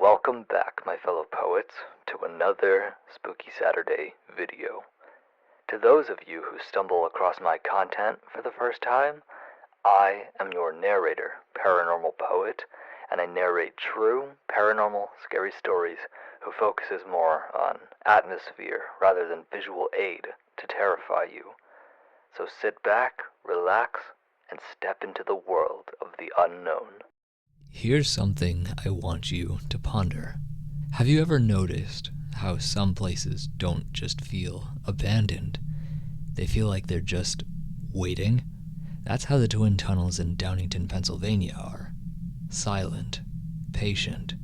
Welcome back, my fellow poets, to another Spooky Saturday video. To those of you who stumble across my content for the first time, I am your narrator, Paranormal Poet, and I narrate true, paranormal, scary stories who focuses more on atmosphere rather than visual aid to terrify you. So sit back, relax, and step into the world of the unknown. Here's something I want you to ponder. Have you ever noticed how some places don't just feel abandoned? They feel like they're just waiting? That's how the twin tunnels in Downingtown, Pennsylvania are. Silent, patient,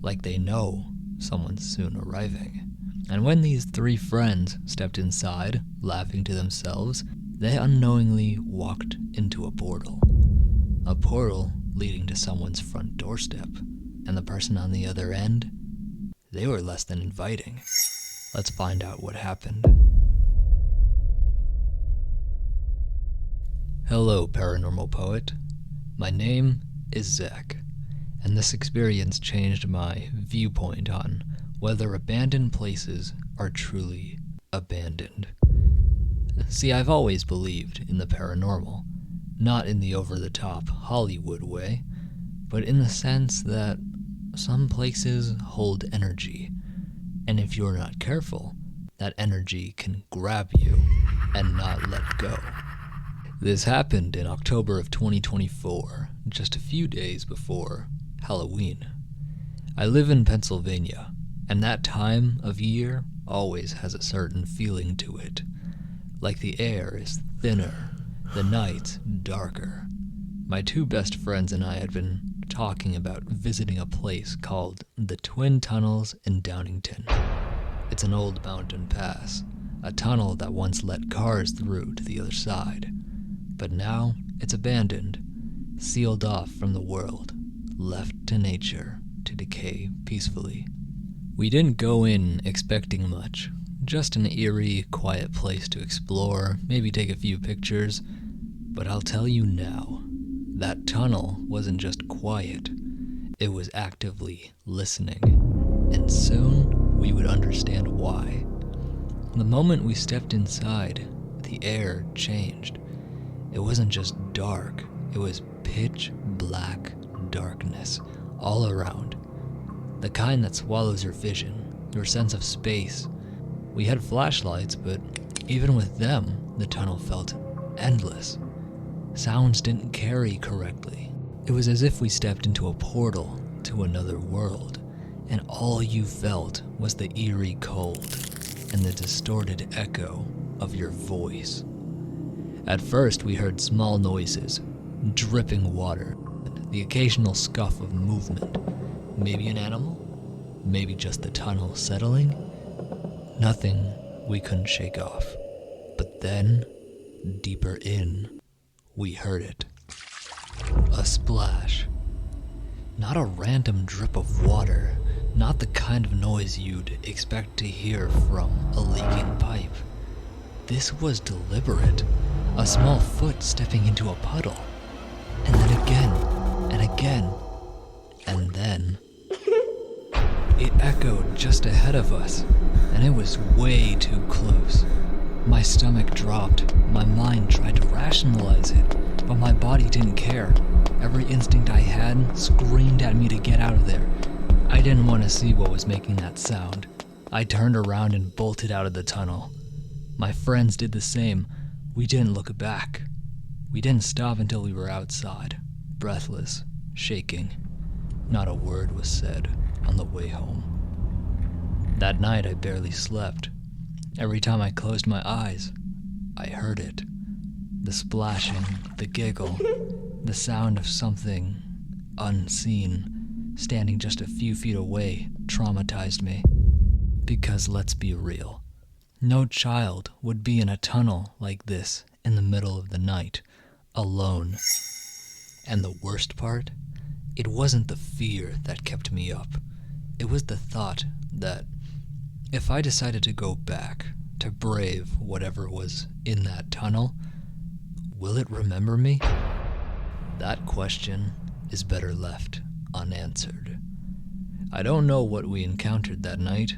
like they know someone's soon arriving. And when these three friends stepped inside, laughing to themselves, they unknowingly walked into a portal. A portal leading to someone's front doorstep, and the person on the other end, they were less than inviting. Let's find out what happened. Hello, Paranormal Poet. My name is Zach, and this experience changed my viewpoint on whether abandoned places are truly abandoned. See, I've always believed in the paranormal. Not in the over-the-top Hollywood way, but in the sense that some places hold energy, and if you're not careful, that energy can grab you and not let go. This happened in October of 2024, just a few days before Halloween. I live in Pennsylvania, and that time of year always has a certain feeling to it, like the air is thinner, the nights darker. My two best friends and I had been talking about visiting a place called the Twin Tunnels in Downingtown. It's an old mountain pass, a tunnel that once let cars through to the other side. But now it's abandoned, sealed off from the world, left to nature to decay peacefully. We didn't go in expecting much, just an eerie, quiet place to explore, maybe take a few pictures. But I'll tell you now, that tunnel wasn't just quiet, it was actively listening. And soon, we would understand why. The moment we stepped inside, the air changed. It wasn't just dark, it was pitch black darkness all around. The kind that swallows your vision, your sense of space. We had flashlights, but even with them, the tunnel felt endless. Sounds didn't carry correctly. It was as if we stepped into a portal to another world, and all you felt was the eerie cold and the distorted echo of your voice. At first, we heard small noises, dripping water, the occasional scuff of movement. Maybe an animal? Maybe just the tunnel settling? Nothing we couldn't shake off. But then, deeper in, we heard it. A splash. Not a random drip of water, not the kind of noise you'd expect to hear from a leaking pipe. This was deliberate, a small foot stepping into a puddle, and then again, and again, and then it echoed just ahead of us, and it was way too close. My stomach dropped. My mind tried to rationalize it, but my body didn't care. Every instinct I had screamed at me to get out of there. I didn't want to see what was making that sound. I turned around and bolted out of the tunnel. My friends did the same. We didn't look back. We didn't stop until we were outside, breathless, shaking. Not a word was said on the way home. That night I barely slept. Every time I closed my eyes, I heard it. The splashing, the giggle, the sound of something unseen standing just a few feet away traumatized me. Because let's be real, no child would be in a tunnel like this in the middle of the night, alone. And the worst part? It wasn't the fear that kept me up. It was the thought that if I decided to go back, to brave whatever was in that tunnel, will it remember me? That question is better left unanswered. I don't know what we encountered that night.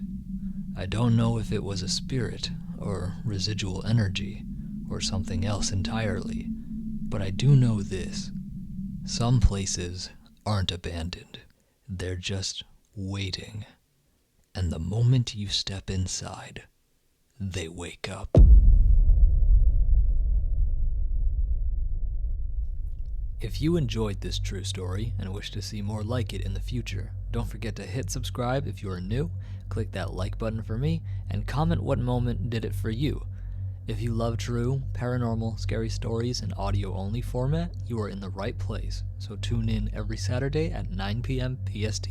I don't know if it was a spirit, or residual energy, or something else entirely. But I do know this. Some places aren't abandoned. They're just waiting. And the moment you step inside, they wake up. If you enjoyed this true story and wish to see more like it in the future, don't forget to hit subscribe if you are new, click that like button for me, and comment what moment did it for you. If you love true, paranormal, scary stories in audio-only format, you are in the right place, so tune in every Saturday at 9 p.m. PST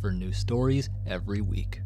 for new stories every week.